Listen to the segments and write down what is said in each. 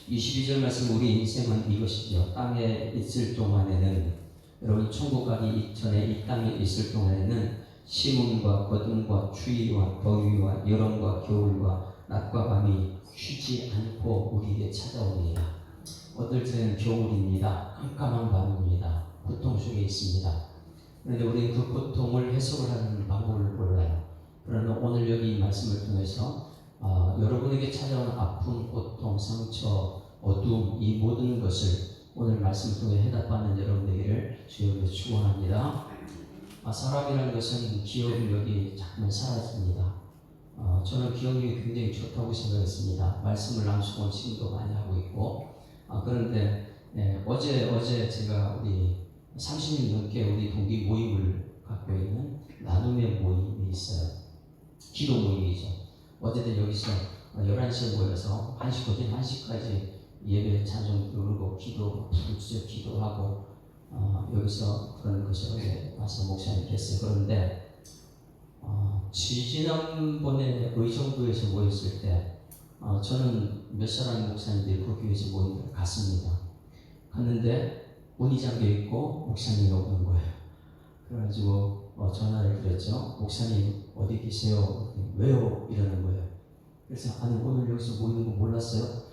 22절 말씀, 우리 인생은 이것이죠. 땅에 있을 동안에는, 여러분 천국 가기 전에 이 땅에 있을 동안에는 심음과 거둠과 추위와 더위와 여름과 겨울과 낮과 밤이 쉬지 않고 우리에게 찾아옵니다. 어떨 때는 겨울입니다. 깜깜한 밤입니다. 고통 속에 있습니다. 그런데 우리는 그 고통을 해석을 하는 방법을 몰라요. 그러나 오늘 여기 이 말씀을 통해서 여러분에게 찾아오는 아픔, 고통, 상처, 어두움, 이 모든 것을 오늘 말씀을 통해 해답받는 여러분에게를 주여 축원합니다. 사람이라는 것은 기억력이 자꾸만 사라집니다. 저는 기억력이 굉장히 좋다고 생각했습니다. 말씀을 낭송한 지금도 많이 하고 있고, 그런데 어제 제가 우리 30년 넘게 우리 동기 모임을 갖고 있는 나눔의 모임이 있어요. 기도 모임이죠. 어제도 여기서 11시에 모여서 1시, 오전 1시까지 예배 찬송 부르고 기도, 부르짖어 기도하고 여기서 그런 것을 어제 와서 목사님께 했어요. 그런데 지난번에 의정부에서 모였을 때 저는 몇 사람의 목사님들이 그 교회에서 모임을 갔습니다. 갔는데 문이 잠겨 있고 목사님이 오는 거예요. 그래가지고 전화를 드렸죠. 목사님 어디 계세요? 왜요? 이러는 거예요. 그래서 아니 오늘 여기서 모이는 거 몰랐어요?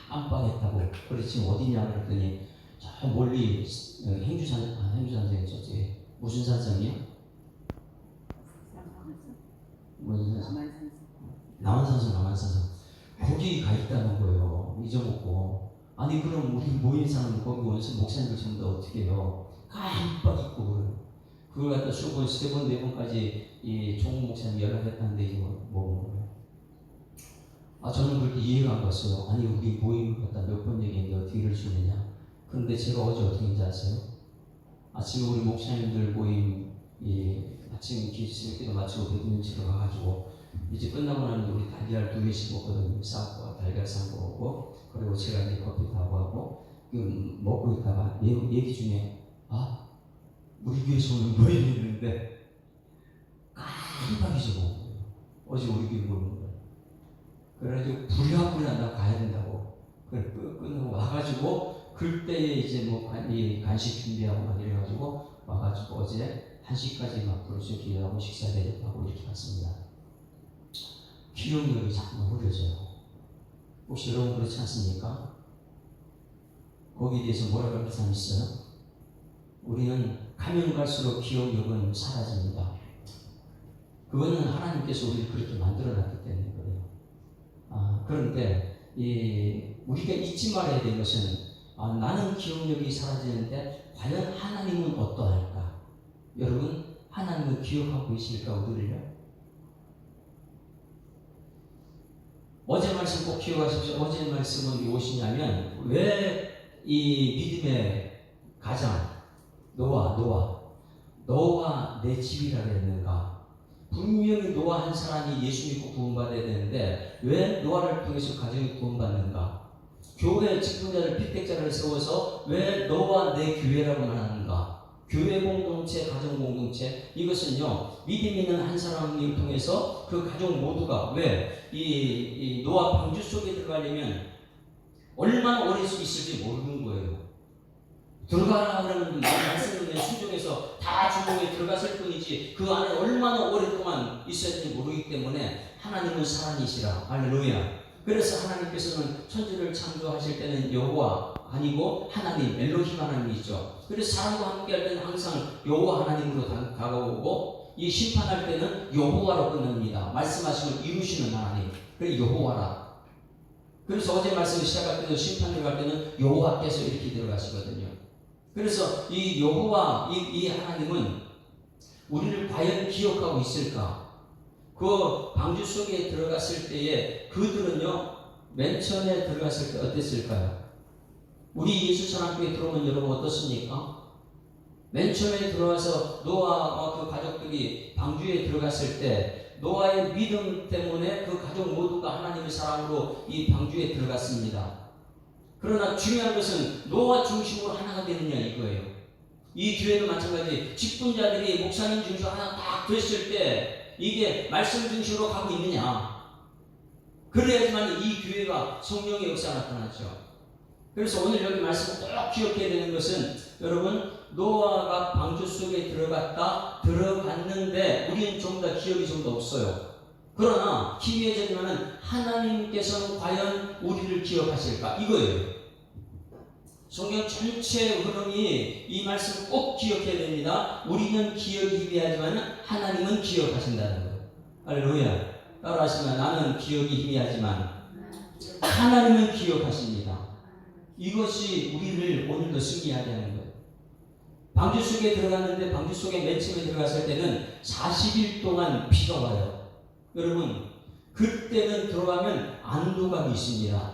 깜빡했다고. 그래서 지금 어디냐 그랬더니 저 멀리 행주산성이 저기 무슨 산성이요? 무슨 산성? 남한산성. 거기 가 있다는 거예요. 잊어먹고. 아니 그럼 우리 모인 사람은 거기 오면서 목사님을 전부 다 어떻게 해요? 깜빡 잊고 그걸 갖다 수번 3번 4번까지 이 종국 목사님 연락했다는데 이게 뭐 저는 그렇게 이해가 안 갔어요. 아니 우리 모임을 갖다 몇 번 얘기했는데 어떻게 이럴 수 있느냐. 그런데 제가 어제 어떻게 했는지 아세요? 아침에 우리 목사님들 모임 아침 기도를 마치고 배드민턴 가가지고 이제 끝나고 나면 우리 달걀 2개씩 먹거든요. 싸고 달걀 싸고 먹고, 그리고 제가 이제 커피 타고 하고 먹고 있다가 얘기 중에 우리 교회에서 오늘 모임이 있는데 깜빡 잊어먹은 거예요. 어제 우리 교회 모이는 거예요. 그래가지고 부랴부랴 나 가야 된다고. 그래 끝나고 와가지고 그때에 이제 간식 준비하고 막 이래가지고 와가지고 어제 1시까지 막 부르짖어 기도하고 식사 대접하고 이렇게 갔습니다. 기억력이 자꾸 흐려져요. 혹시 여러분 그렇지 않습니까? 거기에 대해서 뭐라고 하는 사람 있어요? 우리는 가면 갈수록 기억력은 사라집니다. 그거는 하나님께서 우리를 그렇게 만들어놨기 때문에 그래요. 그런데 우리가 잊지 말아야 될 것은 나는 기억력이 사라지는데 과연 하나님은 어떠할까? 여러분 하나님은 기억하고 계실까 우리를요? 어제 말씀 꼭 기억하십시오. 어제 말씀은 무엇이냐면 왜 이 믿음의 가장 노아 내 집이라 그랬는가? 분명히 노아 한 사람이 예수 믿고 구원받아야 되는데 왜 노아를 통해서 가정이 구원받는가? 교회 직분자를 빅백자를 세워서 왜 너와 내 교회라고만 하는가? 교회 공동체, 가정 공동체, 이것은요 믿음 있는 한 사람을 통해서 그 가족 모두가 왜 이 노아 방주 속에 들어가려면 얼마나 오래 있을지 모르는 거예요. 들어가라 그러면 말씀을 수종에서 다 주공에 들어갔을 뿐이지 그 안에 얼마나 오랫동안 있었는지 모르기 때문에 하나님은 살아계시라. 할렐루야. 그래서 하나님께서는 천지를 창조하실 때는 여호와 아니고 하나님, 엘로힘 하나님이죠. 그래서 사람과 함께 할 때는 항상 여호와 하나님으로 다가오고 이 심판할 때는 여호와로 끝납니다. 말씀하시면 이루시는 하나님. 그래 여호와라. 그래서 어제 말씀을 시작할 때도 심판 들어갈 때는 여호와께서 이렇게 들어가시거든요. 그래서 이 여호와 이 하나님은 우리를 과연 기억하고 있을까? 그 방주 속에 들어갔을 때에 그들은요 맨 처음에 들어갔을 때 어땠을까요? 우리 예수선학교에 들어오면 여러분 어떻습니까? 맨 처음에 들어와서 노아와 그 가족들이 방주에 들어갔을 때 노아의 믿음 때문에 그 가족 모두가 하나님의 사랑으로 이 방주에 들어갔습니다. 그러나 중요한 것은 노아 중심으로 하나가 되느냐 이거예요. 이 교회도 마찬가지. 직분자들이 목사님 중심으로 하나 딱 됐을 때 이게 말씀 중심으로 가고 있느냐. 그래야지만 이 교회가 성령의 역사가 나타나죠. 그래서 오늘 여기 말씀 꼭 기억해야 되는 것은 여러분 노아가 방주 속에 들어갔는데 우리는 좀 더 기억이 좀 더 없어요. 그러나 희미해졌지만은 하나님께서는 과연 우리를 기억하실까 이거예요. 성경 전체 흐름이 이 말씀 꼭 기억해야 됩니다. 우리는 기억이 희미하지만 하나님은 기억하신다는 거예요. 할렐루야. 따라하시면 나는 기억이 희미하지만 하나님은 기억하십니다. 이것이 우리를 오늘도 승리하게 하는 거예요. 방주 속에 들어갔는데 방주 속에 맨 처음에 들어갔을 때는 40일 동안 비가 와요. 여러분 그때는 들어가면 안도감이 있습니다.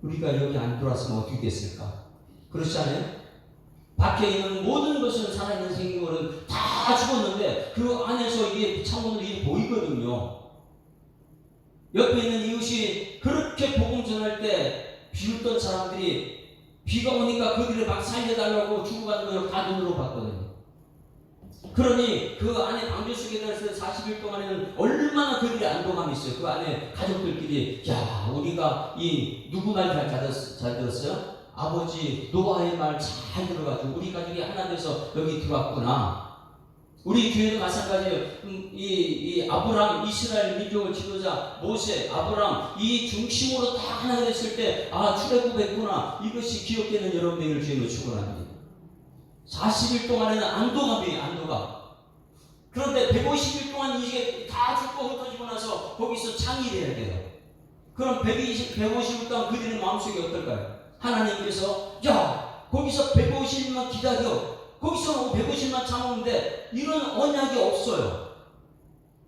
우리가 여기 안 들어왔으면 어떻게 됐을까? 그렇지 않아요? 밖에 있는 모든 것은 살아있는 생물은 다 죽었는데 그 안에서 이게 창문으로 보이거든요. 옆에 있는 이웃이 그렇게 복음 전할 때 비웃던 사람들이 비가 오니까 그들을 막 살려달라고 죽어가는 걸 다 눈으로 봤거든요. 그러니 그 안에 방주 속에 들어서 40일 동안에는 얼마나 그들이 안도감이 있어요. 그 안에 가족들끼리 야 우리가 이 누구 말 잘 들었어요? 아버지 노아의 말 잘 들어가지고 우리 가족이 하나 돼서 여기 들어왔구나. 우리 교회도 마찬가지예요. 이 아브람 이스라엘 민족을 지도자 모세 아브람 이 중심으로 다 하나 됐을 때 출애굽했구나. 이것이 기억되는 여러분들 주님을 축원합니다. 40일 동안에는 안도감. 그런데 150일 동안 이게 다 죽고 흩어지고 나서 거기서 창의를 해야 돼요. 그럼 150일 동안 그들의 마음속에 어떨까요? 하나님께서 야 거기서 150일만 기다려. 거기서 150만 참았는데 이런 언약이 없어요.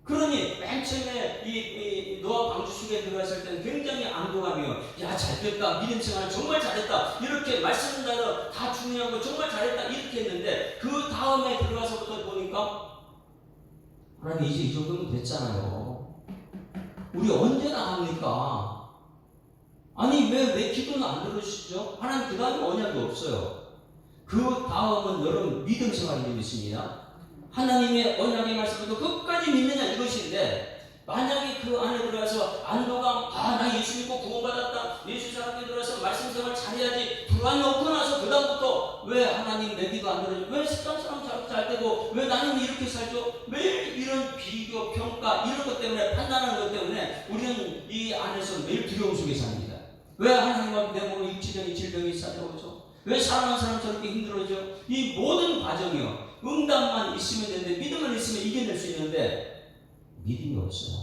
그러니 맨 처음에 이 노아 방주 속에 들어갔을 때는 굉장히 안도감이요. 야 잘됐다. 믿음 생활 정말 잘했다. 이렇게 말씀 나도 다 중요한 거 정말 잘했다. 이렇게 했는데 그 다음에 들어가서부터 보니까 하나님 이제 이 정도면 됐잖아요. 우리 언제 나갑니까? 아니 왜 내 기도는 안 들으시죠? 하나님 그 다음에 언약이 없어요. 그 다음은 여러분 믿음 생활이 믿으십니다. 하나님의 언약의 말씀도 끝까지 믿느냐 이것인데 만약에 그 안에 들어가서 안도감 나 예수 믿고 구원받았다. 예수 사람들이 들어가서 말씀 생활 잘해야지. 불안이 없고 나서 그 다음부터 왜 하나님 내 기도 안 들어줘? 왜 식당 사람 잘 되고 왜 나는 이렇게 살죠? 매일 이런 비교 평가 이런 것 때문에 판단하는 것 때문에 우리는 이 안에서 매일 두려움 속에 삽니다. 왜 하나님과 내 몸에 육체적인 질병이 찾아오죠? 왜 사랑하는 사람 저렇게 힘들어져? 이 모든 과정이요. 응답만 있으면 되는데 믿음만 있으면 이겨낼 수 있는데 믿음이 없어요.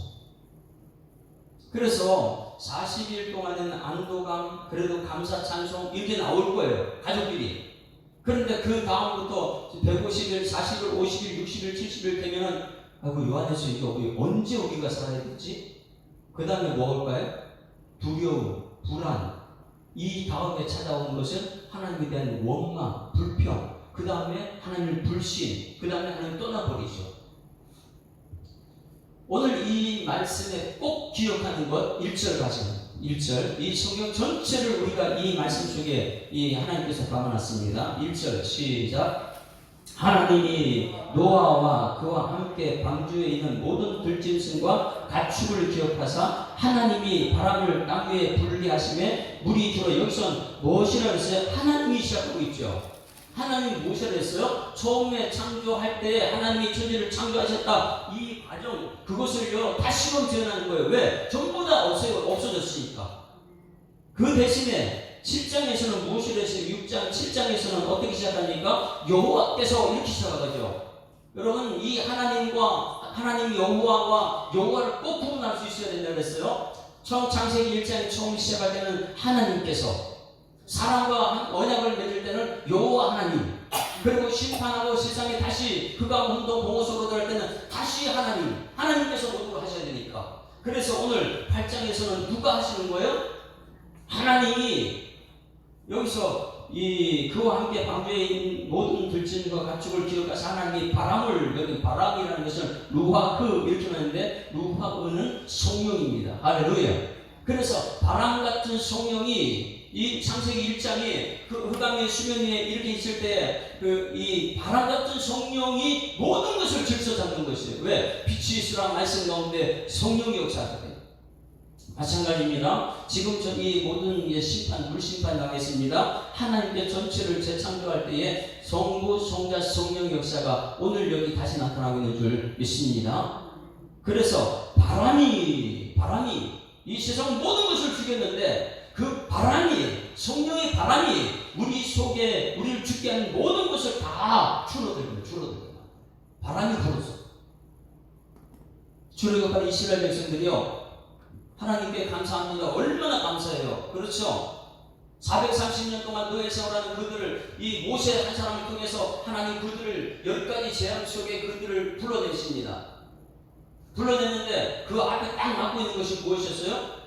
그래서 40일 동안에는 안도감, 그래도 감사 찬송 이렇게 나올 거예요. 가족끼리. 그런데 그 다음부터 150일, 40일, 50일, 60일, 70일 되면은 요한에서 이게 언제 우리가 살아야 되지? 그 다음에 뭐 올까요? 두려움, 불안. 이 다음에 찾아오는 것은 하나님에 대한 원망, 불평, 그 다음에 하나님을 불신, 그 다음에 하나님 떠나버리죠. 오늘 이 말씀에 꼭 기억하는 것 1절 가시면 1절 이 성경 전체를 우리가 이 말씀 속에 이 하나님께서 담아놨습니다. 1절 시작. 하나님이 노아와 그와 함께 방주에 있는 모든 들짐승과 가축을 기억하사 하나님이 바람을 땅 위에 분리하심에 물이 들어 여기선 무엇이라 했어요? 하나님이 시작하고 있죠. 하나님이 무엇이라 했어요? 처음에 창조할 때 하나님이 천지를 창조하셨다. 이 과정 그것을요 다시금 재현하는 거예요. 왜? 전부 다 없어졌으니까. 그 대신에 7장에서는 무엇을 했어요? 6장, 7장에서는 어떻게 시작합니까? 여호와께서 이렇게 시작하죠. 여러분, 이 하나님 여호와와 여호와를 꼭 구분할 수 있어야 된다고 했어요. 창세기 1장에 처음 시작할 때는 하나님께서, 사람과 언약을 맺을 때는 여호와 하나님, 그리고 심판하고 세상에 다시 그가 혼돈 봉호소로 들어갈 때는 다시 하나님께서 모두를 하셔야 되니까. 그래서 오늘 8장에서는 누가 하시는 거예요? 하나님이 여기서 그와 함께 방주에 있는 모든 들짐승과 가축을 기억하사 하나님이 바람을, 여기 바람이라는 것은 루하흐 이렇게 하는데 루하흐는 성령입니다. 할렐루야. 그래서 바람 같은 성령이 이 창세기 1장에 그 흑암의 수면 위에 이렇게 있을 때 이 바람 같은 성령이 모든 것을 질서 잡는 것이에요. 왜? 빛이 있으라 말씀 가운데 성령이 역사하거든요. 마찬가지입니다. 지금 저기 모든 심판, 불심판 당했습니다. 하나님께 전체를 재창조할 때에 성부, 성자, 성령 역사가 오늘 여기 다시 나타나고 있는 줄 믿습니다. 그래서 바람이 이 세상 모든 것을 죽였는데 그 바람이, 성령의 바람이 우리 속에 우리를 죽게 하는 모든 것을 다 줄어들입니다. 바람이 불었어. 출애굽한 이스라엘 백성들이요, 하나님께 감사합니다. 얼마나 감사해요. 그렇죠? 430년 동안 노예 생활하는 그들을, 이 모세 한 사람을 통해서 하나님 그들을 10가지 재앙 속에 그들을 불러내십니다. 불러냈는데 그 앞에 딱 막고 있는 것이 무엇이었어요?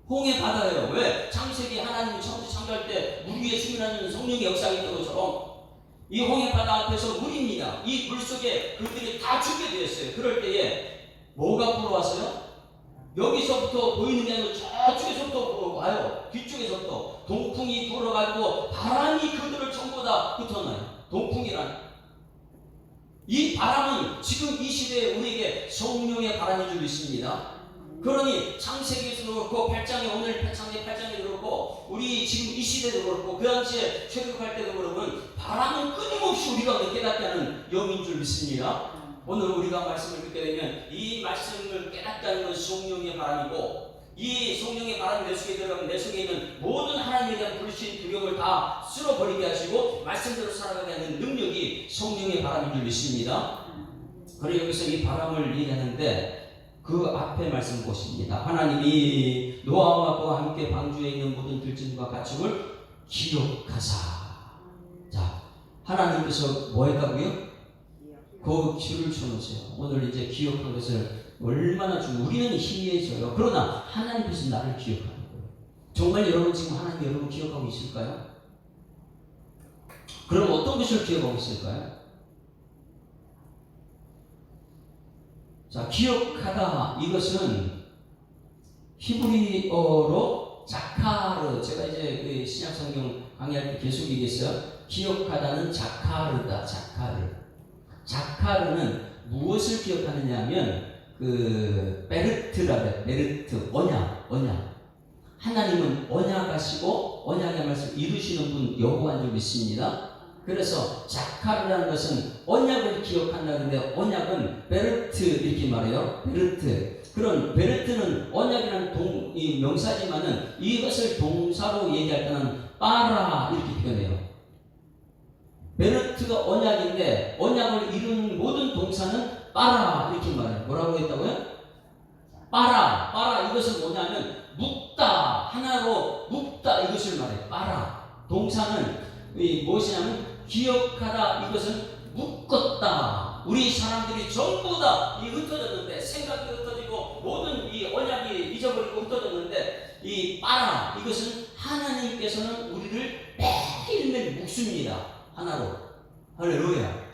홍해 바다예요. 왜? 창세기 하나님이 천지 창조할 때 물 위에 수면하는 성령의 역사가 있던 것처럼 이 홍해 바다 앞에서 물입니다. 이 물 속에 그들이 다 죽게 되었어요. 그럴 때에 뭐가 불어왔어요? 여기서부터 보이는 게 아니고 저쪽에서부터 와요. 뒤쪽에서부터 동풍이 불어가지고 바람이 그들을 전부 다 흩어놔요. 동풍이란, 이 바람은 지금 이 시대에 우리에게 성령의 바람인 줄 믿습니다. 그러니 창세기에서도 그렇고 8장에, 오늘 창세기 8장에도 그렇고 우리 지금 이 시대도 그렇고 그 당시에 출애굽할 때도 그러면 바람은 끊임없이 우리가 깨닫게 하는 영인 줄 믿습니다. 오늘 우리가 말씀을 듣게 되면 이 말씀을 깨닫다는 것은 성령의 바람이고, 이 성령의 바람이 내 속에 들어가면 내 속에 있는 모든 하나님에 대한 불신, 두려움을 다 쓸어버리게 하시고 말씀대로 살아가게 하는 능력이 성령의 바람인 줄 믿습니다. 그리고 여기서 이 바람을 얘기하는데 그 앞에 말씀 보십니다. 하나님이 노아와 그와 함께 방주에 있는 모든 들짐과 가축을 기억하사. 자, 하나님께서 뭐 했다고요? 그 기를 쳐놓으세요. 오늘 이제 기억한 것을 얼마나 우리는 희미해져요. 그러나 하나님께서 나를 기억하는 거예요. 정말 여러분 지금 하나님 여러분 기억하고 있을까요? 그럼 어떤 것을 기억하고 있을까요? 자, 기억하다, 이것은 히브리어로 자카르, 제가 이제 그 신약성경 강의할 때 계속 얘기했어요. 기억하다는 자카르다. 자카르는 무엇을 기억하느냐 하면 그 베르트라 그래요. 베르트, 언약. 하나님은 언약하시고 언약의 말씀을 이루시는 분 여호와인 줄 믿습니다. 그래서 자카르라는 것은 언약을 기억한다는데, 언약은 베르트 이렇게 말해요. 베르트. 그런 베르트는 언약이라는 이 명사지만은 이것을 동사로 얘기할 때는 빠라 이렇게 표현해요. 베르트가 언약인데 언약을 이루는 모든 동사는 빠라 이렇게 말해요. 뭐라고 했다고요? 빠라. 이것은 뭐냐면 묶다, 하나로 묶다, 이것을 말해요. 빠라. 동사는 무엇이냐면 기억하다, 이것은 묶었다. 우리 사람들이 전부 다 흩어졌는데, 생각이 흩어지고 모든 이 언약이 잊어버리고 흩어졌는데, 이 빠라, 이것은 하나님께서는 우리를 매일매일 묶습니다. 하나로. 할렐루야.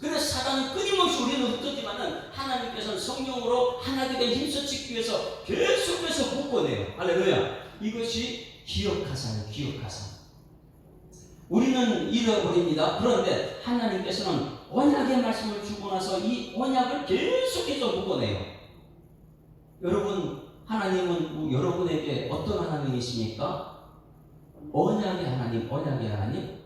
그래서 사단은 끊임없이 우리는 흩어지만은 하나님께서는 성령으로 하나되게 힘써찍기 위해서 계속해서 묶어내요. 할렐루야. 이것이 기억하사. 우리는 잃어버립니다. 그런데 하나님께서는 언약의 말씀을 주고 나서 이 언약을 계속해서 묶어내요. 여러분, 하나님은 여러분에게 어떤 하나님이십니까? 언약의 하나님.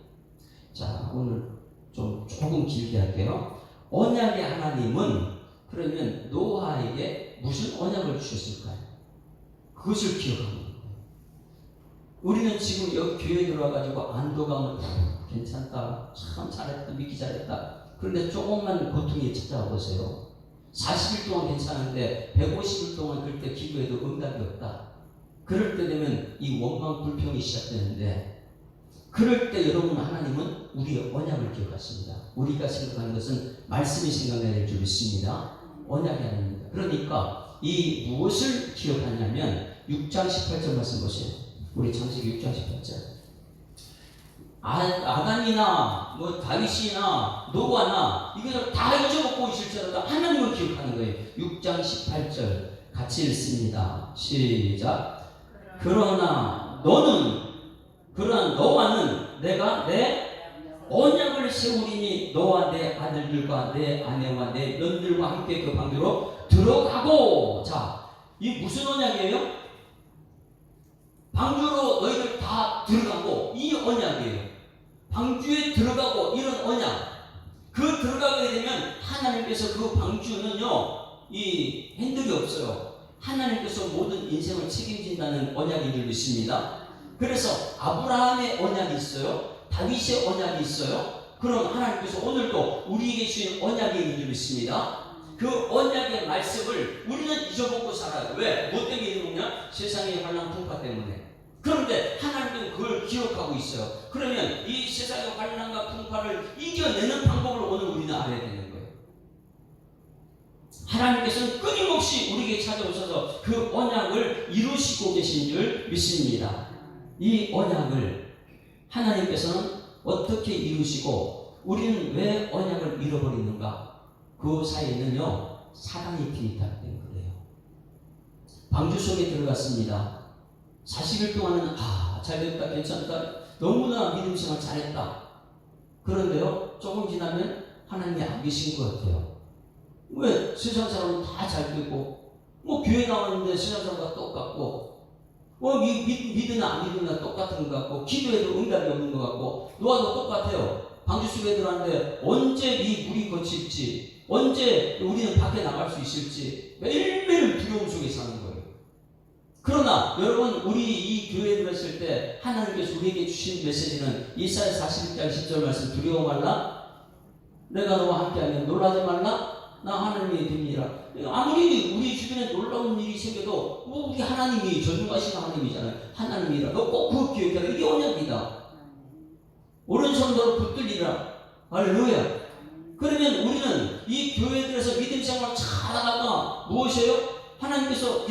자, 오늘 조금 길게 할게요. 언약의 하나님은 그러면 노아에게 무슨 언약을 주셨을까요? 그것을 기억합니다. 우리는 지금 여기 교회에 들어와가지고 안도감을 괜찮다, 참 잘했다, 믿기 잘했다. 그런데 조금만 고통이 찾아와 보세요. 40일 동안 괜찮은데 150일 동안 그럴 때 기도해도 응답이 없다. 그럴 때 되면 이 원망 불평이 시작되는데, 그럴 때 여러분, 하나님은 우리의 언약을 기억하십니다. 우리가 생각하는 것은 말씀이 생각나야 될 줄 믿습니다. 언약이 아닙니다. 그러니까 이 무엇을 기억하냐면 6장 18절 말씀 보세요. 우리 창세기 6장 18절. 아담이나 다윗이나 노아나 이것을 다 잊어먹고 있을지라도 하나님을 기억하는 거예요. 6장 18절 같이 읽습니다. 시작. 그러나 너와는 내가 내 언약을 세우리니 너와 내 아들들과 내 아내와 내 며느들과 함께 그 방주로 들어가고. 자, 이 무슨 언약이에요? 방주로 너희들 다 들어가고, 이 언약이에요. 방주에 들어가고 이런 언약. 그 들어가게 되면 하나님께서 그 방주는요, 이 핸들이 없어요. 하나님께서 모든 인생을 책임진다는 언약인 줄 믿습니다. 그래서 아브라함의 언약이 있어요. 다윗의 언약이 있어요. 그럼 하나님께서 오늘도 우리에게 주신 언약이 있는 줄 믿습니다. 그 언약의 말씀을 우리는 잊어먹고 살아요. 왜? 뭐 때문에 잊어먹냐? 세상의 환난 풍파 때문에. 그런데 하나님은 그걸 기억하고 있어요. 그러면 이 세상의 환난과 풍파를 이겨내는 방법을 오늘 우리는 알아야 되는 거예요. 하나님께서는 끊임없이 우리에게 찾아오셔서 그 언약을 이루시고 계신 줄 믿습니다. 이 언약을 하나님께서는 어떻게 이루시고 우리는 왜 언약을 잃어버리는가? 그 사이에는요, 사단의 힘이 있다는 거예요. 방주 속에 들어갔습니다. 40일 동안은 잘됐다, 괜찮다, 너무나 믿음 생활 잘했다. 그런데요, 조금 지나면 하나님이 안 계신 것 같아요. 왜? 세상 사람은 다 잘 되고, 뭐 교회 나왔는데 세상 사람과 똑같고, 뭐 믿으나 안 믿으나 똑같은 것 같고, 기도해도 응답이 없는 것 같고, 노아도 똑같아요. 방주 속에 들어왔는데 언제 이 물이 거칠지, 언제 우리는 밖에 나갈 수 있을지 매일매일 두려움 속에 사는 거예요. 그러나 여러분, 우리 이 교회에 들었을 때 하나님께서 우리에게 주신 메시지는 이사야 41장 10절 말씀, 두려워 말라, 내가 너와 함께하면 놀라지 말라, 나 하나님이 됩니다. 아무리 우리 주변에 놀라운 일이 생겨도 우리 하나님이 전능하신 하나님이잖아요. 하나님이라. 너 꼭 그거 기억해라. 이게 언약이다. 오른손 너를 붙들리라. 할렐루야. 그러면 우리는 이 교회들에서 믿음 생활을 잘하다가 무엇이에요? 하나님께서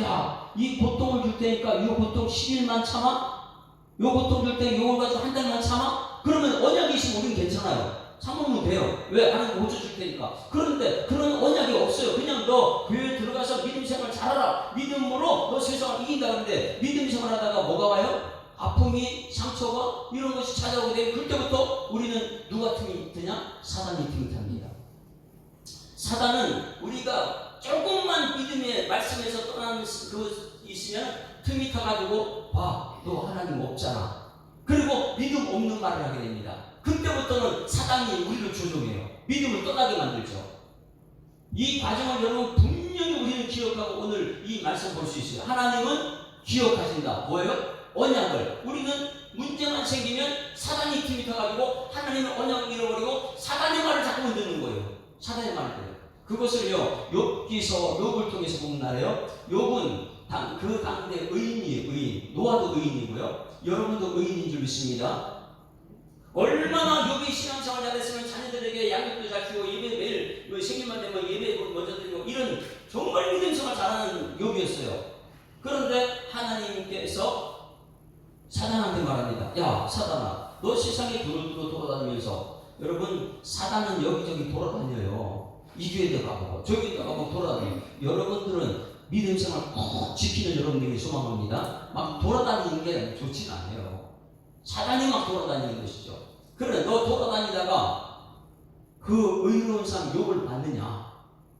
이 고통을 줄 테니까 이 고통 10일만 참아? 이 고통 줄 테니까 이걸 가지고 한 달만 참아? 그러면 언약이 있으면 우리는 괜찮아요. 참으면 돼요. 왜? 하나님 고쳐줄 테니까. 그런데 그런 언약이 없어요. 그냥 너 교회에 들어가서 믿음 생활 잘하라. 믿음으로 너 세상을 이긴다. 그런데 믿음 생활 하다가 뭐가 와요? 아픔이, 상처가 이런 것이 찾아오게 되면 그때부터 우리는 누가 틈이 드냐? 사단이 틈이 탑니다. 사단은 우리가 조금만 믿음의 말씀에서 떠나는 그 있으면 틈이 타가지고 너 하나님 없잖아. 그리고 믿음 없는 말을 하게 됩니다. 그때부터는 사단이 우리를 조종해요. 믿음을 떠나게 만들죠. 이 과정을 여러분 분명히 우리는 기억하고 오늘 이 말씀 볼 수 있어요. 하나님은 기억하신다. 뭐예요? 언약을. 우리는 문제만 생기면 사단이 틈이 타가지고 하나님의 언약을 잃어버리고 사단의 말을 자꾸만 듣는 거예요. 사단의 말을 들어요. 그것을요, 욥기서 욥을 통해서 보면 알아요. 욥은 그 당대 의인이에요. 의인. 노아도 의인이고요. 여러분도 의인인 줄 믿습니다. 얼마나 욥이 신앙생활 잘했으면 자녀들에게 양육도 잘 키우고 예배 매일 생일만 되면 예배 먼저 드리고 이런 정말 믿음생활 잘하는 욥이었어요. 그런데 하나님께서 사단한테 말합니다. 야, 사단아, 너 세상에 두루두루 돌아다니면서, 여러분, 사단은 여기저기 돌아다녀요. 이 교회도 가보고 저기도 가보고 돌아다녀요. 여러분들은 믿음생활 꼭 지키는 여러분들에게 소망합니다. 막 돌아다니는 게 좋진 않아요. 사단이 막 돌아다니는 것이죠. 그래, 너 돌아다니다가 그 의로운 사람 욥을 받느냐?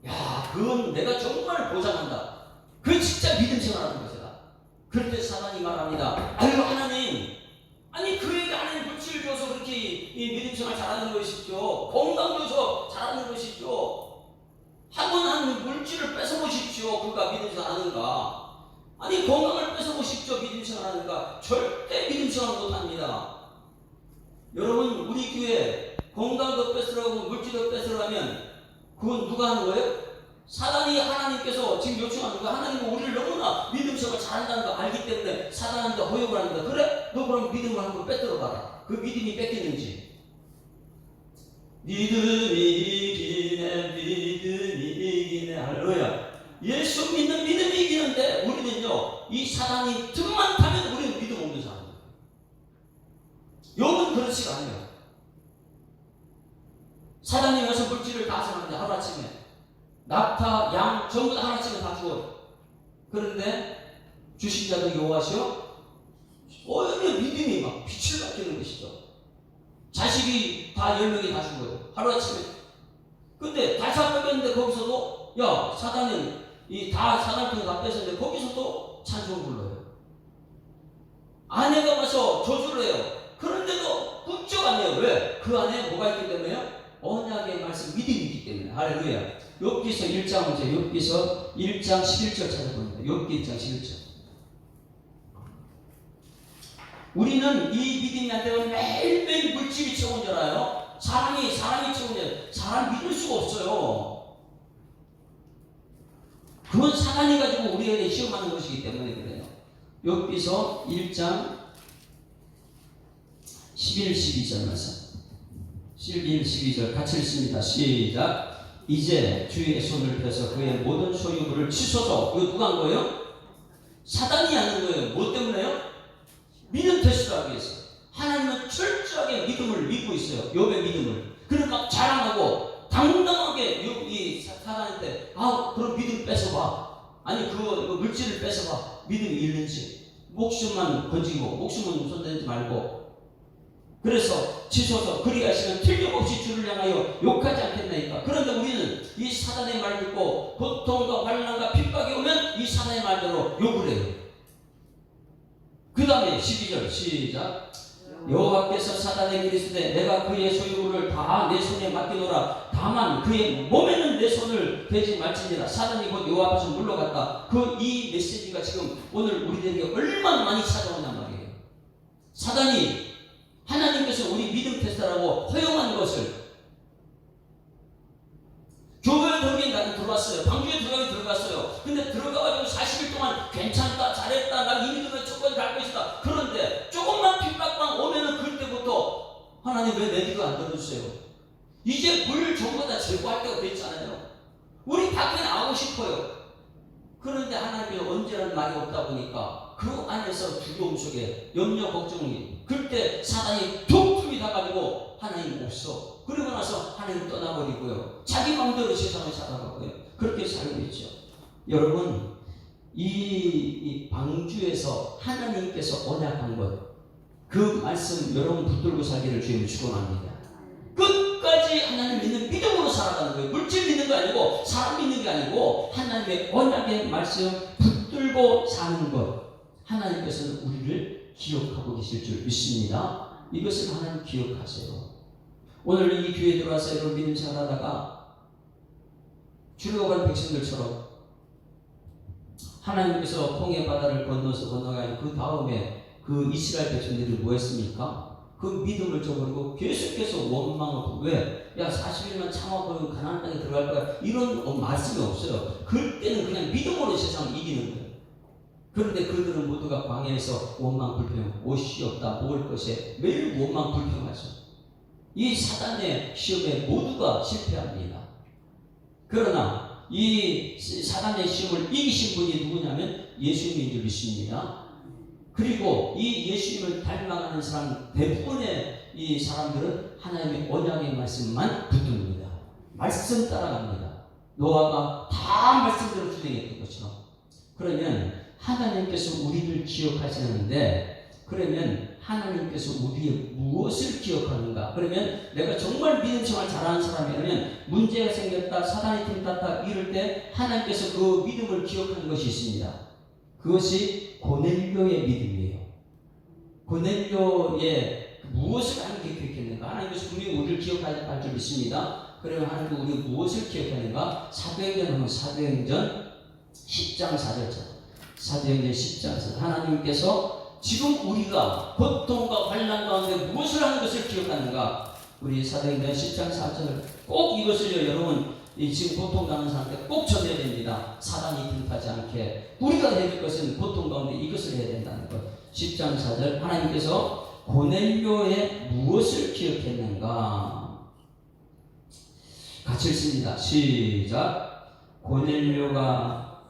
야, 그건 내가 정말 보장한다. 그 진짜 믿음생활하는 것이다. 그럴 때 사단이 말합니다. 아유, 하나님, 아니 그에게 하나님 물질을 줘서 그렇게 이 믿음생활 잘하는 것이죠. 건강 줘서 잘하는 것이죠. 한번 물질을 뺏어보십시오. 그가 믿음생활 하는가? 아니 건강을 뺏어보십시오. 믿음생활 하는가? 절대 믿음생활 못합니다. 여러분, 우리 교회 건강도 뺏으라고 물질도 뺏으라면 그건 누가 하는 거예요? 사단이. 하나님께서 지금 요청하는 거, 하나님은 우리를 너무나 믿음생활 잘한다는 거 알기 때문에 사단한테 허용을 합니다. 그래? 너 그럼 믿음을 한번 뺏들어 봐라. 그 믿음이 뺏기는지. 믿음이 이기네 할렐루야. 예수 믿는 믿음이 이기는데 우리는요, 이 사단이 틈만 타면 우리는 믿음 없는 사람이에요. 욥은 그렇지가 않아요. 사단이 와서 물질을 다 사는데 하루아침에 낙타, 양 전부 다 하나씩은 다 죽어요. 그런데 주신 자도 여호와시요, 믿음이 막 빛을 밝히는 것이죠. 자식이 다 10명이 다 죽어요. 하루아침에. 근데 다시 뺏겼는데 거기서도 사단은 다 사단통에 다 뺏었는데 거기서도 찬송 불러요. 아내가 와서 저주를 해요. 그런데도 꿈쩍 안 해요. 왜? 그 안에 뭐가 있기 때문에요? 언약의 말씀, 믿음이 있기 때문에. 할렐루야. 욥기서 1장, 욥기서 1장 11절 찾아봅니다. 욥기 1장 11절. 우리는 이 믿음이 안 되면 매일매일 물질이 최고인 줄 알아요? 사람이 최고인 줄 알아요. 사람 믿을 수가 없어요. 그건 사단이 가지고 우리에게 시험하는 것이기 때문에 그래요. 욥기서 1장 11, 12절 말씀. 11, 12절 같이 읽습니다. 시작. 이제 주의 손을 펴서 그의 모든 소유물을 치소서. 이거 누가 한 거예요? 사단이 하는 거예요. 뭐 때문에요? 믿음 테스트를 하기 위해서. 하나님은 철저하게 믿음을 믿고 있어요. 욥의 믿음을. 그러니까 자랑하고 당당하게 이 사단한테 그럼 믿음 뺏어봐. 아니 그 물질을 뺏어봐. 믿음이 있는지. 목숨만 건지고 목숨은 손대지 말고. 그래서 치소서 그리하시면 틀림없이 주를 향하여 욕하지 않겠나이까. 그런데 우리는 이 사단의 말 듣고 고통과 환난과 핍박이 오면 이 사단의 말대로 욕을 해요. 그 다음에 12절 시작. 여호와께서 사단에게 이르시되 내가 그의 소유물을 다 내 손에 맡기노라. 다만 그의 몸에는 내 손을 대지 말지니라. 사단이 곧 여호와 앞에서 물러갔다. 이 메시지가 지금 오늘 우리들에게 얼마나 많이 찾아오냔 말이에요. 사단이 하나님께서 우리 믿음 테스트라고 허용한 것을 교회 들어오긴 나는 들어왔어요. 방주에 들어갔어요. 근데 들어가가지고 40일 동안 괜찮다, 잘했다, 나 이 믿음의 촉구를 밟고 있다. 그런데 조금만 핍박만 오면은 그때부터 하나님 왜 내 기도 안 들어주세요? 이제 물 전부 다 제거할 때가 됐잖아요. 우리 밖에 나가고 싶어요. 그런데 하나님이 언제라는 말이 없다 보니까 그 안에서 두려움 속에 염려, 걱정이 그때 사단이 툭툭이 나가지고 하나님 없어. 그러고 나서 하나님 떠나버리고요. 자기 마음대로 세상을 살아가고요. 그렇게 살고 있죠. 여러분 이 방주에서 하나님께서 언약한 것 그 말씀 여러분 붙들고 살기를 주님은 축원합니다. 끝까지 하나님 믿는 믿음으로 살아가는 거예요. 물질 믿는 거 아니고 사람 믿는 게 아니고 하나님의 언약의 말씀 붙들고 사는 것. 하나님께서는 우리를 기억하고 계실 줄 믿습니다. 이것을 하나님 기억하세요. 오늘 이 교회에 들어와서 여러분 믿음 생활하다가 출애굽한 백성들처럼 하나님께서 홍해 바다를 건너서 건너가야 그 다음에 그 이스라엘 백성들이 뭐 했습니까? 그 믿음을 저버리고 계속해서 원망하고 왜? 야 40일만 참아보면 가나안 땅에 들어갈 거야. 이런 말씀이 없어요. 그때는 그냥 믿음으로 세상을 이기는 거예요. 그런데 그들은 모두가 광야에서 원망 불평, 옷이 없다, 먹을 것에 매일 원망 불평하죠. 이 사단의 시험에 모두가 실패합니다. 그러나 이 사단의 시험을 이기신 분이 누구냐면 예수님인 줄 믿습니다. 그리고 이 예수님을 닮아가는 사람 대부분의 이 사람들은 하나님의 언약의 말씀만 붙듭니다. 말씀 따라갑니다. 노아가 다 말씀대로 준행했던 것처럼. 그러면 하나님께서 우리를 기억하시는데 그러면 하나님께서 우리의 무엇을 기억하는가? 그러면 내가 정말 믿음 생활 잘하는 사람이라면 문제가 생겼다, 사단이 틈탔다 이럴 때 하나님께서 그 믿음을 기억하는 것이 있습니다. 그것이 고넬료의 믿음이에요. 고넬료의 무엇을 하나님께 기억했는가? 하나님께서 분명히 우리를 기억할 줄 믿습니다. 그러면 하나님께서 우리가 무엇을 기억하는가? 사도행전 하면 사도행전 10장 4절. 사도행전 10장 4절. 하나님께서 지금 우리가 고통과 환난 가운데 무엇을 하는 것을 기억하는가? 우리 사도행전 10장 4절 꼭 이것을요 여러분 지금 고통당하는 사람한테 꼭 전해야 됩니다. 사단이 틈타지 않게 우리가 해야 될 것은 고통 가운데 이것을 해야 된다는 것. 10장 4절 하나님께서 고넬료의 무엇을 기억했는가? 같이 읽습니다. 시작. 고넬료가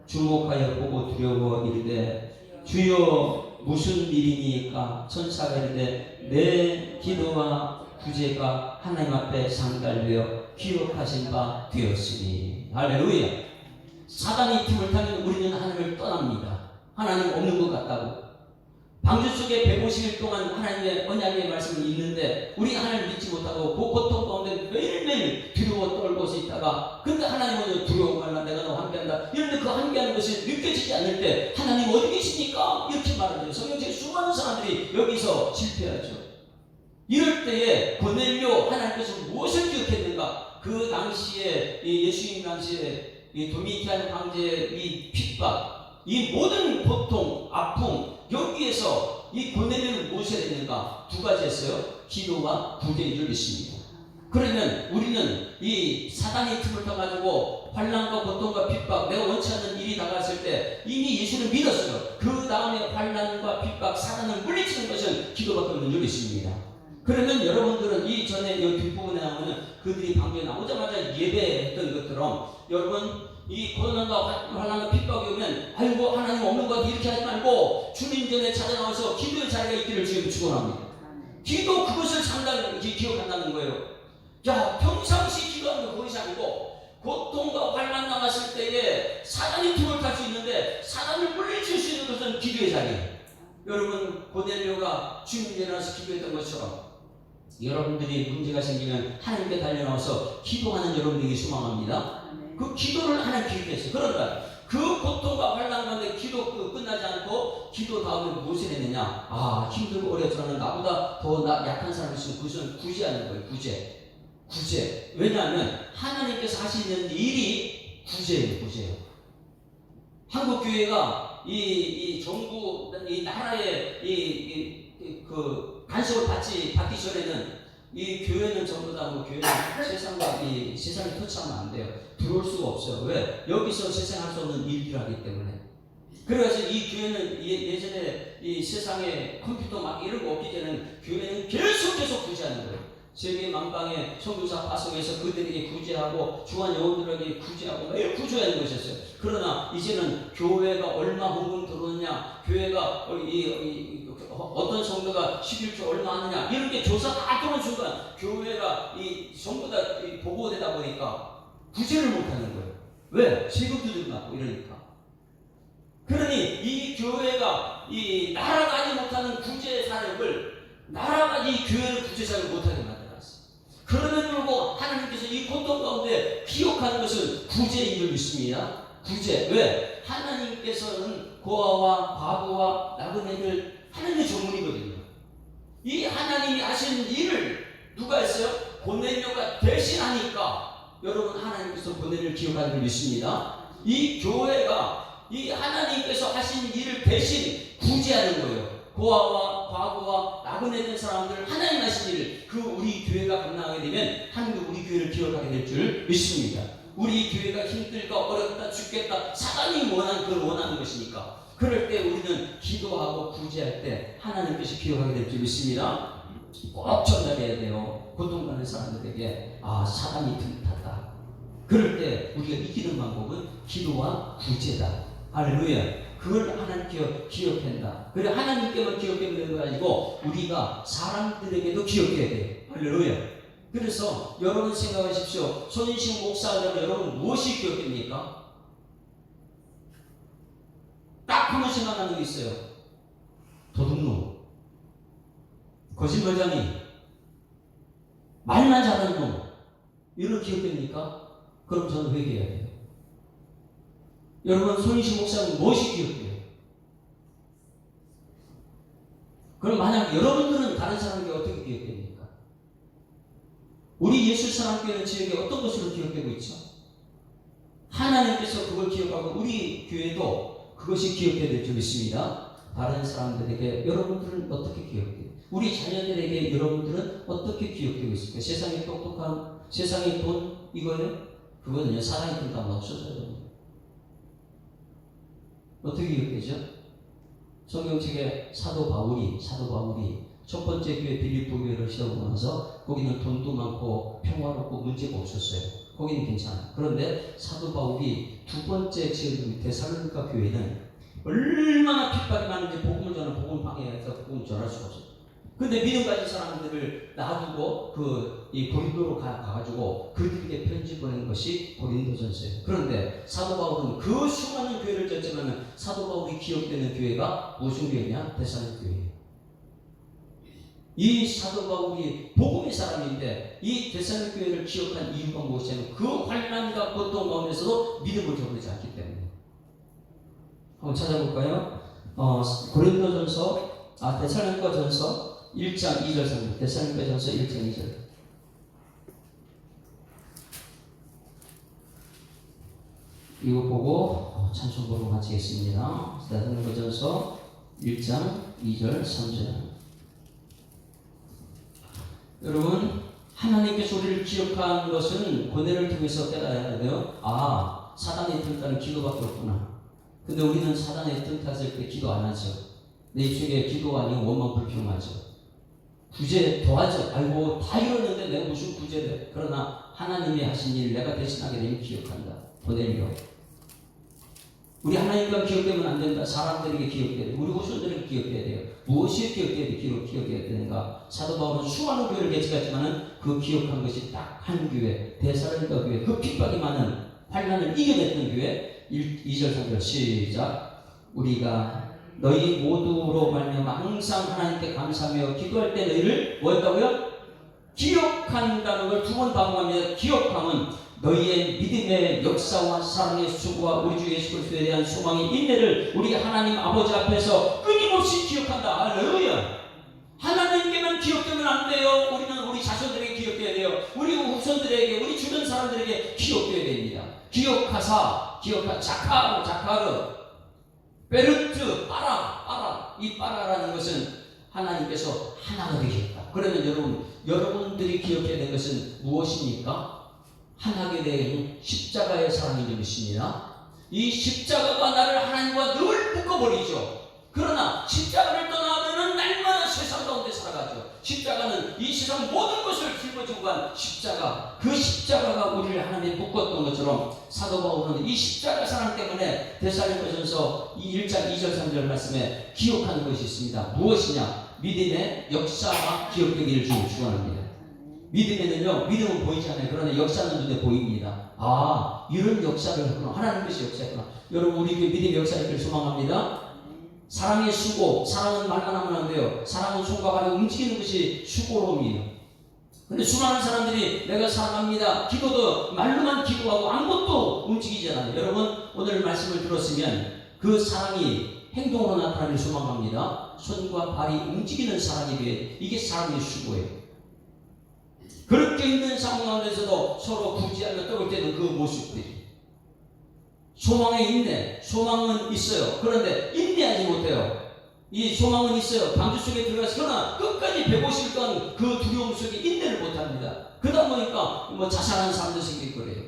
주목하여 보고 두려워 이르되 주여 무슨 일이니까? 천사가 이르되 내 기도와 구제가 하나님 앞에 상달되어 기록하신 바 되었으니. 할렐루야. 사단이 틈을 타면 우리는 하나님을 떠납니다. 하나님 없는 것 같다고. 방주 속에 150일 동안 하나님의 언약의 말씀을 읽는데 우리 하나님을 믿지 못하고 그 고통 가운데 매일매일 두려워 떨고서 있다가 근데 하나님은 두려워 말라 내가 너 함께한다. 이런데 그 함께하는 것이 느껴지지 않을 때 하나님 어디 계십니까? 이렇게 말하죠. 성경책에 사람들이 여기서 실패하죠. 이럴 때에 고넬료 하나님께서 무엇을 기억했는가? 그 당시에 이 예수님 당시에 이 도미티안 황제의 이 핍박, 이 모든 고통, 아픔, 여기에서 이 고넬료는 무엇을 했는가? 두 가지 했어요. 기도와 구제를 믿습니다. 그러면 우리는 이 사단의 틈을 타가지고 환난과 고통과 핍박, 내가 원치 않는 일이 다가왔을 때 이미 예수는 믿었어요. 그 다음에 환난과 핍박, 사단을 물리치는 것은 기도밖에 없는 줄 믿습니다. 그러면 여러분들은 이 전에 이 뒷부분에 나오는 그들이 방송에 나오자마자 예배했던 것처럼 여러분 이 고난과 환난과 핍박이 오면 아이고 하나님 없는 것 같아 이렇게 하지 말고 주님 전에 찾아 나와서 기도의 자리가 있기를 주님 축원합니다. 기도 그것을 상당히 기억한다는 거예요. 야, 평상시 기도하는 거 그것이 아니고 고통과 환난 남았을 때에 사단이 틈을 탈 수 있는데 사단을 물리칠 수 있는 것은 기도의 자리예요. 여러분 고넬료가 주님 일어나서 기도했던 것처럼 여러분들이 문제가 생기면 하나님께 달려나와서 기도하는 여러분들이 소망합니다. 그 기도를 하나님 기억했어요. 그러니까 그 고통과 환난 가운데 기도 끝나지 않고 기도 다음에 무엇을 했느냐? 아, 힘들고 어렵지만 나보다 더 약한 사람이 있으면 그것은 구제하는 거예요. 구제. 왜냐하면 하나님께서 하시는 일이 구제예요. 한국 교회가 이 정부, 이 나라의 그 간섭을 받기 전에는 이 교회는 전부 다 교회는 세상과 이 세상에 터치하면 안 돼요. 들어올 수가 없어요. 왜? 여기서 세상 할 수 없는 일들을 하기 때문에. 그래서 이 교회는 예전에 이 세상에 컴퓨터 막 이런 거 없기 전에는 교회는 계속 구제하는 거예요. 세계 만방의 선교사 파송해서 그들에게 구제하고 주한 영혼들에게 구제하고 매일 구제하는 것이었어요. 그러나 이제는 교회가 얼마 헌금 들어오느냐, 교회가 어떤 성도가 11조 얼마 하느냐 이런 게 조사 다 들어온 순간 교회가 전부 다 보고되다 보니까 구제를 못하는 거예요. 왜? 세금도 좀 받고 이러니까. 그러니 이 교회가 이 나라가 하지 못하는 구제 사역을 나라가 이 교회를 구제 사역을 못하게 만들었어요. 그럼에도 불구하고 하나님께서 이 고통 가운데 기억하는 것은 구제인 줄 믿습니다. 구제. 왜? 하나님께서는 고아와 과부와 나그네를 하나님의 전문이거든요. 이 하나님이 하시는 일을 누가 했어요? 고넬료가 대신하니까 여러분 하나님께서 고넬료를 기억하는 줄 믿습니다. 이 교회가 이 하나님께서 하신 일을 대신 구제하는 거예요. 고아와 과부와 나그네 된 사람들 하나님 하신 일을 우리 교회가 감당하게 되면 하나님도 우리 교회를 기억하게 될 줄 믿습니다. 우리 교회가 힘들까 어렵다 죽겠다 사단이 그걸 원하는 것이니까 그럴 때 우리는 기도하고 구제할 때 하나님께서 기억하게 될 줄 믿습니다. 꼭 전달해야 돼요. 고통받는 사람들에게 사단이 틈탔다. 그럴 때 우리가 이기는 방법은 기도와 구제다. 할렐루야. 그걸 하나님께 기억한다. 그래 하나님께만 기억하는 거 아니고 우리가 사람들에게도 기억해야 돼요. 할렐루야. 그래서 여러분 생각하십시오. 손인식 목사라면 여러분 무엇이 기억됩니까? 딱 한 번 생각나는 게 있어요. 도둑놈, 거짓말쟁이, 말만 잘하는 놈 이런 기억됩니까? 그럼 저는 회개해야 돼요. 여러분 손인식 목사는 무엇이 기억돼요? 그럼 만약 여러분들은 다른 사람에게 어떻게 기억됩니까? 우리 예술사랑교회는 지역에 어떤 것으로 기억되고 있죠? 하나님께서 그걸 기억하고 우리 교회도 그것이 기억돼야 될 줄 믿습니다. 다른 사람들에게 여러분들은 어떻게 기억돼요? 우리 자녀들에게 여러분들은 어떻게 기억되고 있습니까? 세상의 똑똑함, 세상의 돈 이거예요? 그거는요 사랑의 돈 다 없어져요. 어떻게 기억되죠? 성경책에 사도 바울이 첫 번째 교회 빌립보 교회를 세우고 나서 거기는 돈도 많고 평화롭고 문제가 없었어요. 거기는 괜찮아요. 그런데 사도 바울이 두 번째 지은 데살로니가 교회는 얼마나 핍박이 많은지 복음을 전하는 복음 방해해서 복음을 전할 수가 없어요. 근데 믿음 가진 사람들을 놔두고 이 고린도로 가가지고 그들에게 편지 보낸 것이 고린도전서예요. 그런데 사도 바울은 그 수많은 교회를 전체하면 사도 바울이 기억되는 교회가 무슨 교회냐? 데살로니가 교회예요. 이 사도 바울이 복음의 사람인데 이 데살로니가 교회를 기억한 이유가 무엇이냐면 그 환난과 고통 가운데서도 믿음을 저버리지 않기 때문에. 한번 찾아볼까요? 고린도전서 데살로니가전서 1장 2절 3절. 데살로니가전서 1장 2절. 이거 보고 찬송 부르고 마치겠습니다. 데살로니가전서 1장 2절 3절. 여러분, 하나님께서 우리를 기억한 것은 고뇌를 통해서 깨달아야 돼요. 사단의 틈타는 기도밖에 없구나. 근데 우리는 사단의 틈탔을 때 기도 안 하죠. 내 입속에 기도가 아니고 원망 불평하죠. 구제 도와줘. 아이고 다 이러는데 내가 무슨 구제를. 그러나 하나님이 하신 일 내가 대신하게 되면 기억한다. 보내려. 우리 하나님과 기억되면 안 된다. 사람들에게 기억돼야 돼. 우리 후손들에게 기억돼야 돼요. 무엇이 기억해야 되는가? 사도 바울은 수많은 교회를 개척했지만은 그 기억한 것이 딱 한 교회, 데살로니가 교회, 그 핍박이 많은 환난을 이겨냈던 교회. 2절 3절 시작. 우리가 너희 모두로 말미암아 항상 하나님께 감사하며 기도할 때 너희를 뭐 했다고요? 기억한다는 걸 두 번 반복합니다. 기억함은 너희의 믿음의 역사와 사랑의 수고와 우리 주 예수 그리스도에 대한 소망의 인내를 우리 하나님 아버지 앞에서 끊임없이 기억한다. 할렐루야. 하나님께만 기억되면 안 돼요. 우리는 우리 자손들에게 기억돼야 돼요. 우리 후손들에게, 우리 주변 사람들에게 기억돼야 됩니다. 자카르, 베르트, 빠라. 이 빠라라는 것은 하나님께서 하나가 되셨다. 그러면 여러분들이 기억해야 되는 것은 무엇입니까? 하나님에 대한 십자가의 사랑인 것입니다. 이 십자가가 나를 하나님과 늘 묶어버리죠. 그러나 십자가를 떠나면 날마다 세상 가운데 살아가죠. 십자가는 이 세상 모든 것을 짊어지고 간 십자가, 그 십자가가 우리를 하나님에 묶었던 것처럼 사도 바울은 이 십자가 사랑 때문에 데살로니가전서 1장 2절 3절 말씀에 기억하는 것이 있습니다. 무엇이냐? 믿음의 역사가 기억되기를 축원합니다. 믿음에는요, 믿음은 보이지 않아요. 그러나 역사는 눈에 보입니다. 이런 역사를 했구나. 하나님께서 역사했구나. 여러분, 우리 믿음의 역사를 있기를 소망합니다. 사랑의 수고, 사랑은 말만 하면 안 돼요. 사랑은 손과 발이 움직이는 것이 수고로움이에요. 근데 수많은 사람들이 내가 사랑합니다. 기도도 말로만 기도하고 아무것도 움직이지 않아요. 여러분, 오늘 말씀을 들었으면 그 사랑이 행동으로 나타나길 소망합니다. 손과 발이 움직이는 사랑이 돼. 이게 사랑의 수고예요. 그렇게 힘든 상황 가운데서도 서로 구제하며 떠올 때는 그 모습들이. 소망의 인내, 소망은 있어요. 그런데 인내하지 못해요. 이 소망은 있어요. 방주 속에 들어가서 그러나 끝까지 150일 동안 그 두려움 속에 인내를 못합니다. 그러다 보니까 자살하는 사람도 생길 거래요.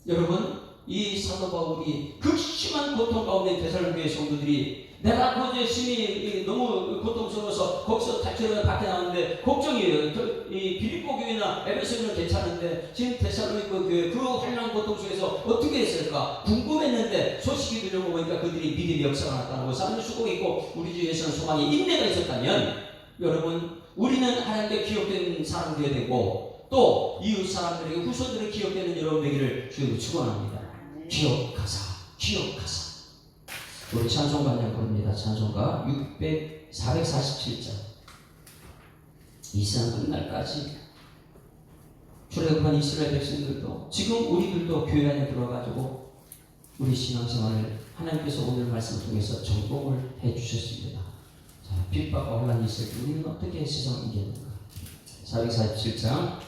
여러분, 이 사도 바울이 극심한 고통 가운데 데살로니가 성도들이 내가 그제 심히 너무 고통스러워서 거기서 탈출해서 밖에 나왔는데 걱정이에요. 이 빌립보 교회나 에베소는 괜찮은데 지금 데살로니가 교회 그 환난 고통 속에서 어떻게 했을까 궁금했는데 소식이 들려보니까 그들이 믿음의 역사가 나타나고 사람들 수고가 있고 우리 주 예수는 소망이 인내가 있었다면 여러분 우리는 하나님께 기억된 사람 되어야 되고 또 이웃 사람들에게 후손들에게 기억되는 여러분 되기를 주님으로 축원합니다. 기억하사. 우리 찬송가냐 부릅니다. 찬송가 447장. 이 세상 끝날까지 출애굽한 이스라엘 백성들도 지금 우리들도 교회 안에 들어가지고 우리 신앙생활을 하나님께서 오늘 말씀을 통해서 점검을 해주셨습니다. 자, 핍박과 혼란이 있을 때 우리는 어떻게 세상을 이겼는가? 447장.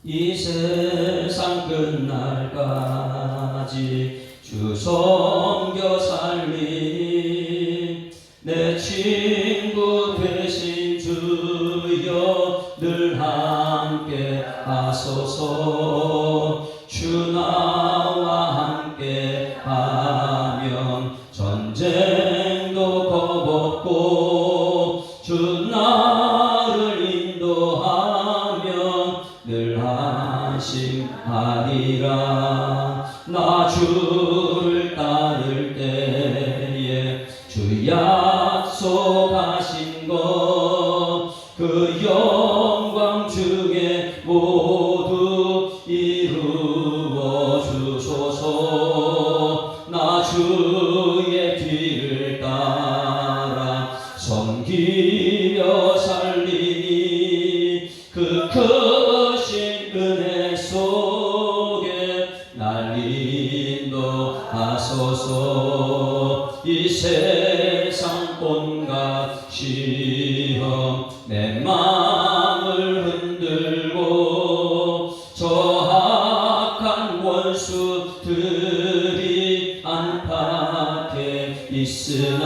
이 세상 끝날까지 주 섬겨 살리 내 친구 되신 주여 늘 함께 하소서. 주 나와 함께 하면 전쟁도 겁없고 주 나를 인도하면 늘 안심하리라. 나 주를 따를 때에 주 약속하신 것 그 영광 중에 모두 이루어 주소서. 나 주의 뒤를 따라 섬기며 살리니 그 크신 은혜 속에 날 인도하소서. 이 세상 온갖 주여 내 마음을 흔들고 저 악한 원수들이 안팎에 있으나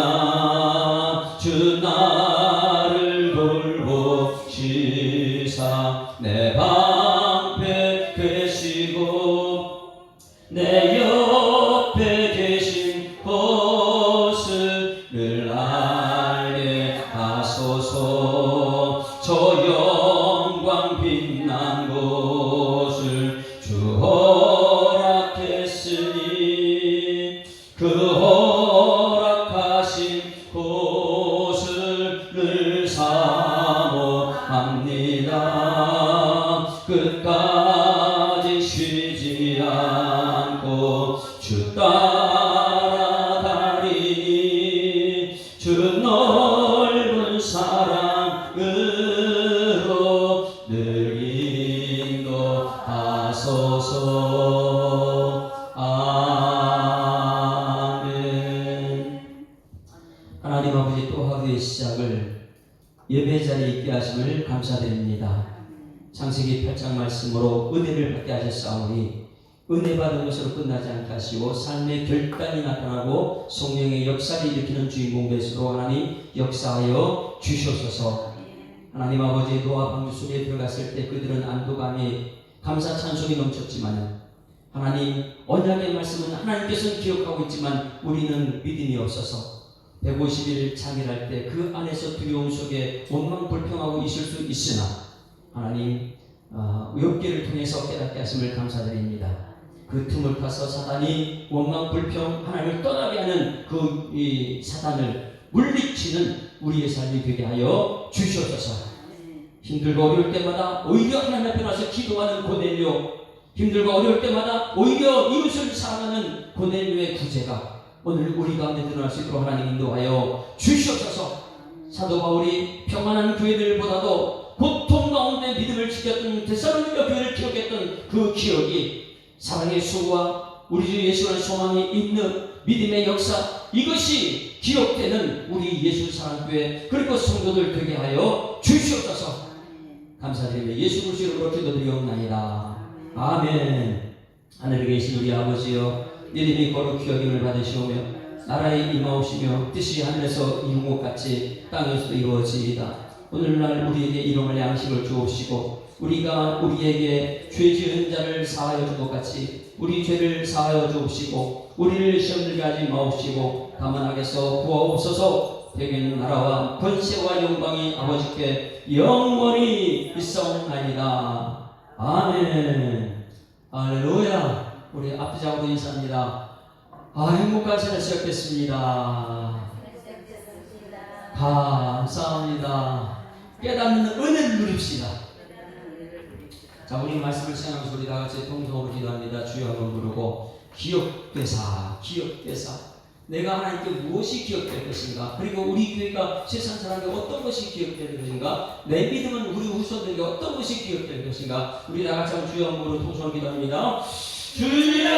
주 나를 돌보시사 내 방패 되시고 내 옆에 계신 것을 늘 알게 하소서. 저 영광 빛난 곳을 주 허락했으니 그 허락하신 곳을 늘 사모합니다. 끝까지 쉬지 않고 주 따라가리니 주 넓은 사랑으로 늘 인도하소서. 아멘. 하나님 아버지, 또 하루의 시작을 예배 자리에 있게 하심을 감사드립니다. 창세기 8장 말씀으로 은혜를 받게 하셨사오니 은혜 받은 것으로 끝나지 않게 하시고 삶의 결단이 나타나고 성령의 역사를 일으키는 주인공 되시도록 하나님 역사하여 주시옵소서. 하나님 아버지, 노아 방주 속에 들어갔을 때 그들은 안도감이 감사 찬송이 넘쳤지만 하나님 언약의 말씀은 하나님께서는 기억하고 있지만 우리는 믿음이 없어서 150일 창일할 때 그 안에서 두려움 속에 원망 불평하고 있을 수 있으나 하나님 욥기를 통해서 깨닫게 하심을 감사드립니다. 그 틈을 타서 사단이 원망 불평 하나님을 떠나게 하는 그 사단을 물리치는 우리의 삶이 되게 하여 주시옵소서. 힘들고 어려울 때마다 오히려 하나님 앞에 나서 기도하는 고넬료, 힘들고 어려울 때마다 오히려 이웃을 사랑하는 고넬료의 구제가 오늘 우리 가운데 드러날 수 있도록 하나님 인도하여 주시옵소서. 사도 바울이 평안한 교회들보다도 고통 가운데 믿음을 지켰던 데살로니가 교회를 기억했던 그 기억이 사랑의 수고와 우리 주 예수라는 소망이 있는 믿음의 역사, 이것이 기억되는 우리 예수 사랑교회 그리고 성도들 되게 하여 주시옵소서. 감사드리며 예수 그리스도 이름으로 기도드리옵나이다. 아멘. 하늘에 계신 우리 아버지여, 이름이 거룩히 여김을 받으시오며 나라에 임하오시며 뜻이 하늘에서 이룬 것 같이 땅에서도 이루어지이다. 오늘날 우리에게 일용할 양식을 주옵시고 우리가 우리에게 죄 지은 자를 사하여 준 것 같이 우리 죄를 사하여 주옵시고 우리를 시험 들게 하지 마옵시고 다만 악에서 구하옵소서. 대개는 나라와 권세와 영광이 아버지께 영원히 있사옵나이다. 아멘. 할렐루야. 우리 앞뒤자고 인사합니다. 행복한 새해 시작됐습니다. 감사합니다. 깨닫는 은혜를 누립시다. 자, 우리 말씀을 생각하면서 우리 다같이 통성으로 기도합니다. 주여 한번 부르고 기억되사, 기억되사. 내가 하나님께 무엇이 기억될 것인가? 그리고 우리 교회가 세상 사람에게 어떤 것이 기억될 것인가? 내 믿음은 우리 후손들에게 어떤 것이 기억될 것인가? 우리 다같이 한번 주여 한번 부르고 통성으로 기도합니다. 주여!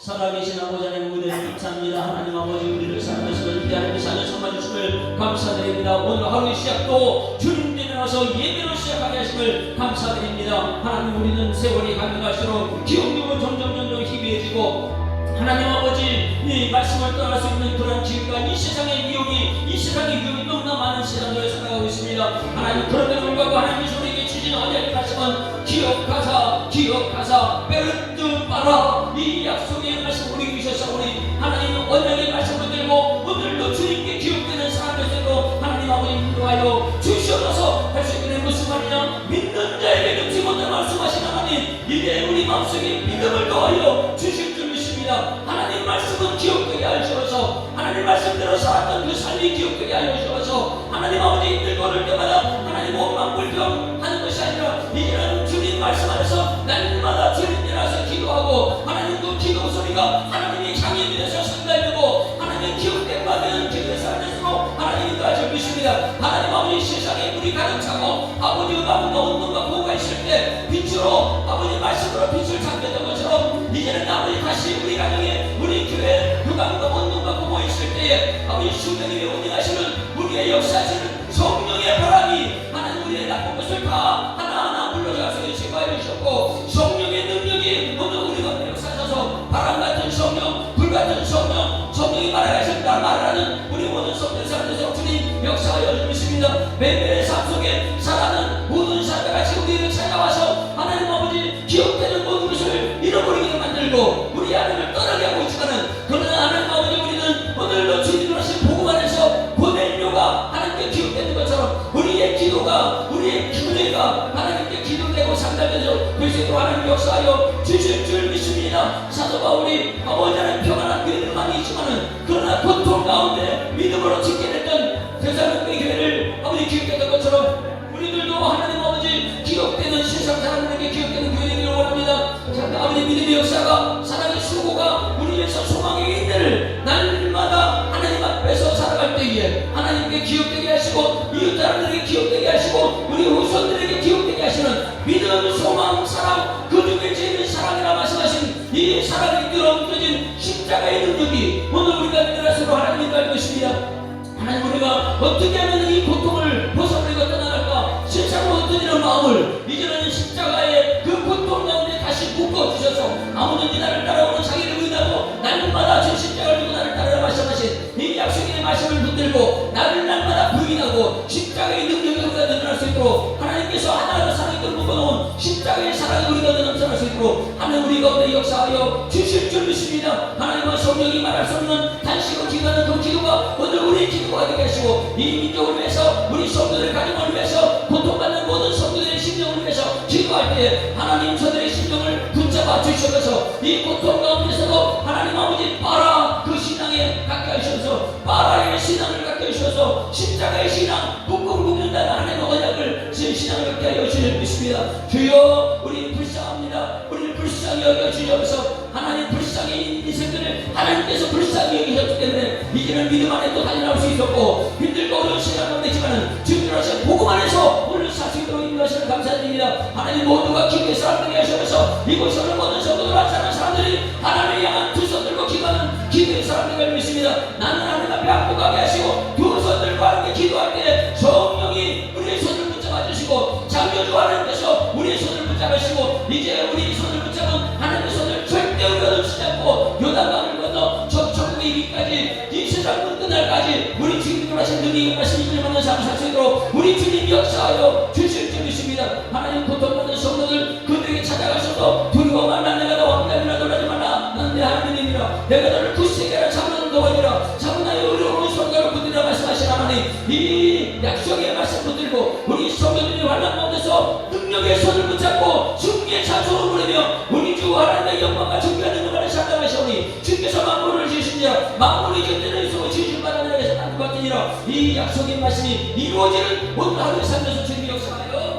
살아계신 아버지 하나님 은혜를 감사합니다. 하나님 아버지 우리를 사랑하시는 하나님의 사는 삼아주심을 감사드립니다. 오늘 하루의 시작도 주님께 일어나서 예배로 시작하게 하심을 감사드립니다. 하나님 우리는 세월이 가면 갈수록 기억력은 점점 희미해지고 하나님 아버지 이 말씀을 떠날 수 있는 그런 기회가 이 세상의 미혹이 이 세상의 위험이 너무나 많은 세상을 살아가고 있습니다. 하나님 그럼에도 불구하고 하나님께서 우리에게 주신 언약의 말씀은 기억하사 기억하사 베르트 바라 이 약속의 말씀 우리 주셔서 우리 하나님 언약의 말씀을 들고 오늘도 주님께 기억되는 사람을 되고 하나님 아버지 인도하여 주시옵소서. 할 수 있는 무슨 말이냐? 믿는 자에게 금치 못할 말씀하신 하나님 이제 우리 마음속에 믿음을 더하여 주실 줄 믿습니다. 하나님 말씀은 기억되게 하셔서 하나님 말씀대로 살았던 그 삶이 기억되게 하셔서 하나님 아버지 힘들고 어려울 때마다 하나님 원망 불평하는 것이 아니라 이제는 주님 말씀 안에서 날마다 주님께 나서 기도하고 하나님 그 기도 소리가 하나님의 향이 되어서 상달되고 하나님의 기억된 받는 기도의 삶에서 하나님이 가져 주십니다. 하나님 아버지 세상에 물이 가득 차고 아버지 음악과 운동과 보호가 있을 때 빛으로 아버지 말씀으로 빛을 찾겠던 것처럼 이제는 아버지 다시 우리 가정에 우리 교회 그 감과 운동과 보호 있을 때에 가운데 아버지 수명님의 운행하시는 우리의 역사하시는 성령의 바람이 하나님 우리의 나쁜 것을 다 하나하나 물러가서 제거하여 주셨고 성령의 능력이 오늘 우리 가운데 역사하셔서 바람 같은 성령, 불 같은 성령, 성령이 말하셨다 말하는 우리 모든 성령 사람들에서 주님 역사하여 주십니다. 매일매일 삶 속에 살아가는 모든 사람들같이 우리를 찾아와서 하나님 아버지 기억되는 모든 것을 잃어버리게 만들고 우리 하나님을 떠나게 하고 있지만은 그러나 하나님 아버지 우리는 오늘도 주님으로 하신 복음 안에서 보낼료가 하나님께 기억되는 것처럼 우리의 기도가 우리의 기도가 하나님께 기도되고 상달되서 될 수 있도록 하나님 역사하여 주실 줄 믿습니다. 사도 바울이 아버지는 평안한 교회는 많이 있지만은 그러나 고통 가운데 믿음으로 짓게 됐던 대사님의 교회를 아버지 기억했던 것처럼 우리들도 하나님 아버지 기억되는 세상 사람들에게 기억되는 교회이기를 원합니다. 아버지 믿음의 역사가 사랑의 수고가 우리에서 소망의 인내를 날마다 하나님 앞에서 살아갈 때에 하나님께 기억되게 하시고 이웃 사람들에게 기억되게 하시고 우리 후손들에게 기억되게 하시는 믿음, 소망, 사랑 그 중에 제일 사랑이라 말씀하신 이 사랑이 끌어뭉쳐진 십자가의 능력이 오늘 우리가 믿으라서로 하나님을 알고 있습니다. 하나님 우리가 어떻게 하면 이 고통을 벗어버리고 떠나갈까 세상으로 흩어지는 마음을 이제는 십자가의 그 고통 가운데 다시 묶어주셔서 아무든지 나를 따라오는 자기를 의인하고 날마다 저 십자가를 두고 나를 따르라 말씀하신 이 약속의 말씀을 붙들고 나를 날마다 부인하고 십자가의 능력을 우리가 늘어날 수 있도록 하나님께서 하나하나 사랑을 묶어놓은 십자가의 사랑을 우리가 늘어날 수 있도록 하나님 우리 가운데 역사하여 주실 줄 믿습니다. 하나님과 성령이 말할 수 없는 단식으로 기도하는 그 기도가 오늘 우리의 기도가 되게 하시고 이 민족을 위해서 우리 성도들의 가정을 위해서 고통받는 모든 성도들의 심령을 위해서 기도할 때 하나님 저들의 심령을 붙잡아 주셔서 이 고통 가운데서도 하나님 아버지 바라 그 신앙에 갖게 하셔서 바라의 신앙을 갖게 하셔서 십자가의 신앙 묶음 묶는다는 하나님의 언약을 제 신앙을 갖게 하여 주실 것입니다. 주여 우리 불쌍합니다. 우리를 불쌍히 여겨 주셔서 하나님 불쌍히 인생들을 하나님께서 불쌍히 여기셨기 때문에 이제는 믿음 안에 또 달려나올 수 있었고 힘들고 어려운 시간 가운데지만은 주님들 하신 복음 안에서 오늘 살 수 있도록 인도하시는 감사드립니다. 하나님 모두가 기도의 사람들이 하셔서 이곳에는 모든 성도들 하찮은 사람들이 하나님을 향한 두 손 들고 기도하는 기도의 사람들을 믿습니다. 나는 하나님 앞에 악독하게 하시고 두 손 들고 하나님께 기도할 때 성령이 우리의 손을 붙잡아 주시고 장려주 하나님께서 우리의 손을 붙잡으시고 이제 우리 손을 붙잡은 하나님의 손을 절대 우리가 놓치지 않고 요단강을 건너 천국의 이기까지 이 세상 문 끝날까지 우리 주님께서 하신 능력을 하신 이들을 만난 삶을 살 수 있도록 우리 주님 역사하여 주실 줄 믿습니다. 하나님 고통받는 성도들 그들에게 찾아가셔서 두려워 말라 내가 너와 함께하리라 놀라지 말라 난 내 하나님이라 내가 너를 굳세게 하라 잡으는 도와주라 잡으나의 어려운 손가락을 붙들라 말씀하신 하나님 이 약속의 말씀 붙들고 우리 성도들이 환난 가운데서 능력의 손을 붙잡고 승리의 자손을 부르며 우리 주 하나님의 영광과 존귀하는 은혜를 상담하시오니 주께서 만물을 지으신지라 만물이 견디는 수고 지으신 바람에 해서 만들 것 같으니라 이 약속의 말씀이 이루어지는 오늘 하루의 삶에서 주님이 역사하여